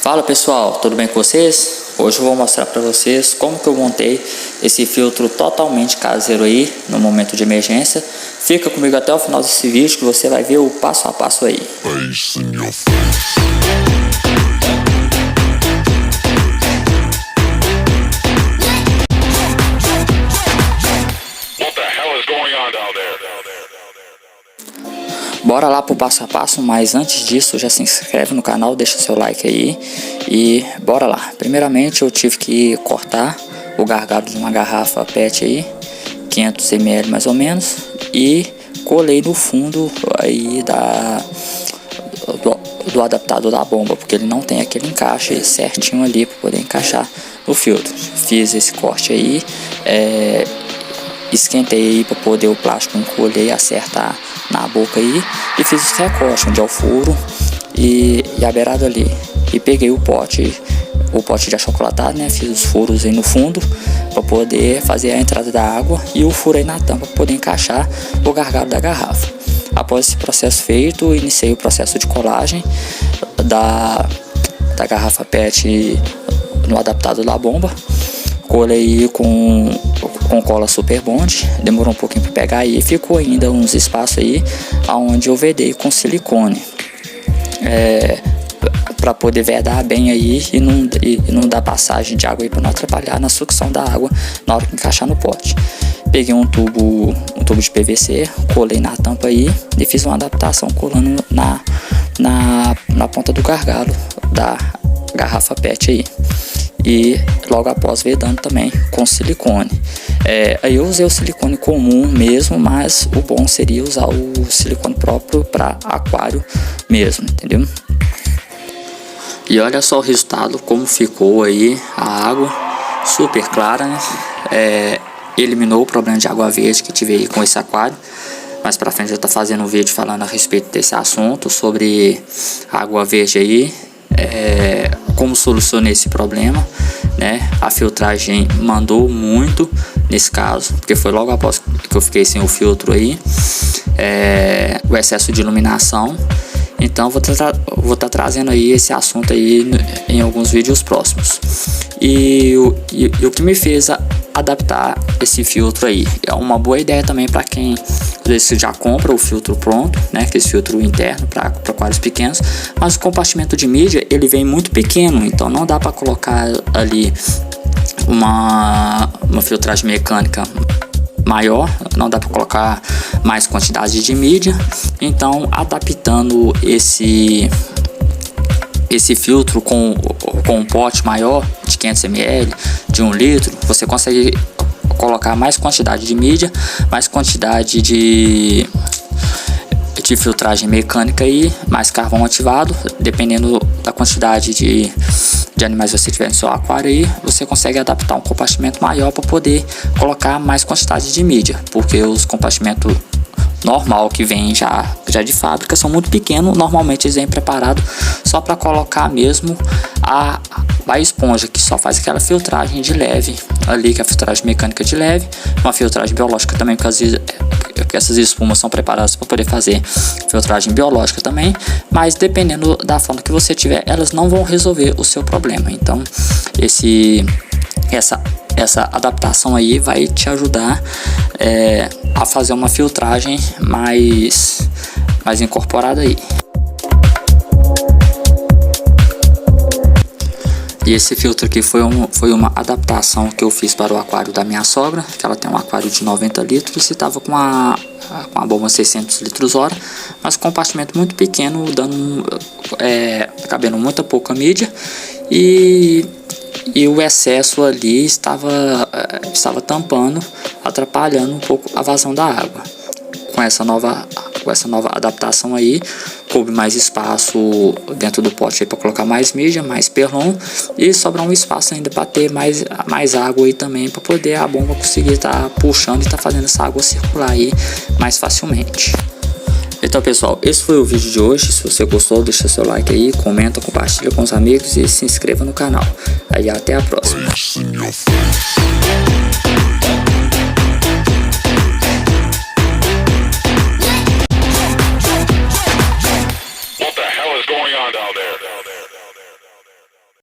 Fala pessoal, tudo bem com vocês? Hoje eu vou mostrar para vocês como que eu montei esse filtro totalmente caseiro aí no momento de emergência. Fica comigo até o final desse vídeo que você vai ver o passo a passo aí. Bora lá pro passo a passo, mas antes disso já se inscreve no canal, deixa seu like aí e bora lá. Primeiramente eu tive que cortar o gargalo de uma garrafa PET aí, 500 ml mais ou menos, e colei no fundo aí do adaptador da bomba, porque ele não tem aquele encaixe certinho ali para poder encaixar no filtro. Fiz esse corte aí, esquentei aí para poder o plástico encolher e acertar na boca aí, e fiz esse recorte onde é o furo e a beirada ali, e peguei o pote de achocolatado, né, fiz os furos aí no fundo para poder fazer a entrada da água e o furo aí na tampa para poder encaixar o gargalo da garrafa. Após esse processo feito, iniciei o processo de colagem da garrafa PET no adaptador da bomba. Colei com cola Super Bond, demorou um pouquinho para pegar aí, ficou ainda uns espaços aí onde eu vedei com silicone, para poder vedar bem aí e não dar passagem de água aí, para não atrapalhar na sucção da água na hora que encaixar no pote. Peguei um tubo de PVC, colei na tampa aí e fiz uma adaptação colando na ponta do gargalo da garrafa PET aí. E logo após vedando também com silicone. Aí eu usei o silicone comum mesmo, mas o bom seria usar o silicone próprio para aquário mesmo, entendeu? E olha só o resultado, como ficou aí a água, super clara, né? Eliminou o problema de água verde que tive aí com esse aquário. Mais pra frente eu tô fazendo um vídeo falando a respeito desse assunto, sobre água verde aí. Como solucionei esse problema, né? A filtragem mandou muito nesse caso, porque foi logo após que eu fiquei sem o filtro aí, o excesso de iluminação. Então vou estar trazendo aí esse assunto aí em alguns vídeos próximos. E o que me fez adaptar esse filtro aí é uma boa ideia também para quem às vezes já compra o filtro pronto, né, aquele filtro interno para aquários pequenos, mas o compartimento de mídia ele vem muito pequeno, então não dá para colocar ali uma filtragem mecânica maior, não dá para colocar mais quantidade de mídia. Então adaptando esse filtro com um pote maior de 500 ml, de 1 litro, você consegue colocar mais quantidade de mídia, mais quantidade de filtragem mecânica e mais carvão ativado, dependendo da quantidade de animais que você tiver no seu aquário aí, você consegue adaptar um compartimento maior para poder colocar mais quantidade de mídia, porque os compartimentos normal que vem já de fábrica são muito pequenos, normalmente eles vêm preparados só para colocar mesmo a esponja, que só faz aquela filtragem de leve ali, que é a filtragem mecânica de leve, uma filtragem biológica também, porque essas espumas são preparadas para poder fazer filtragem biológica também, mas dependendo da forma que você tiver, elas não vão resolver o seu problema. Então essa adaptação aí vai te ajudar a fazer uma filtragem mais incorporada aí. E esse filtro aqui foi uma adaptação que eu fiz para o aquário da minha sogra, que ela tem um aquário de 90 litros e estava com a bomba 600 litros hora, mas compartimento muito pequeno, cabendo muita pouca mídia, e o excesso ali estava tampando, atrapalhando um pouco a vazão da água. Com essa nova adaptação aí, coube mais espaço dentro do pote para colocar mais mídia, mais perlon, e sobrar um espaço ainda para ter mais água aí também, para poder a bomba conseguir estar puxando e estar fazendo essa água circular aí mais facilmente. Então pessoal, esse foi o vídeo de hoje. Se você gostou, deixa seu like aí, comenta, compartilha com os amigos e se inscreva no canal. Aí até a próxima.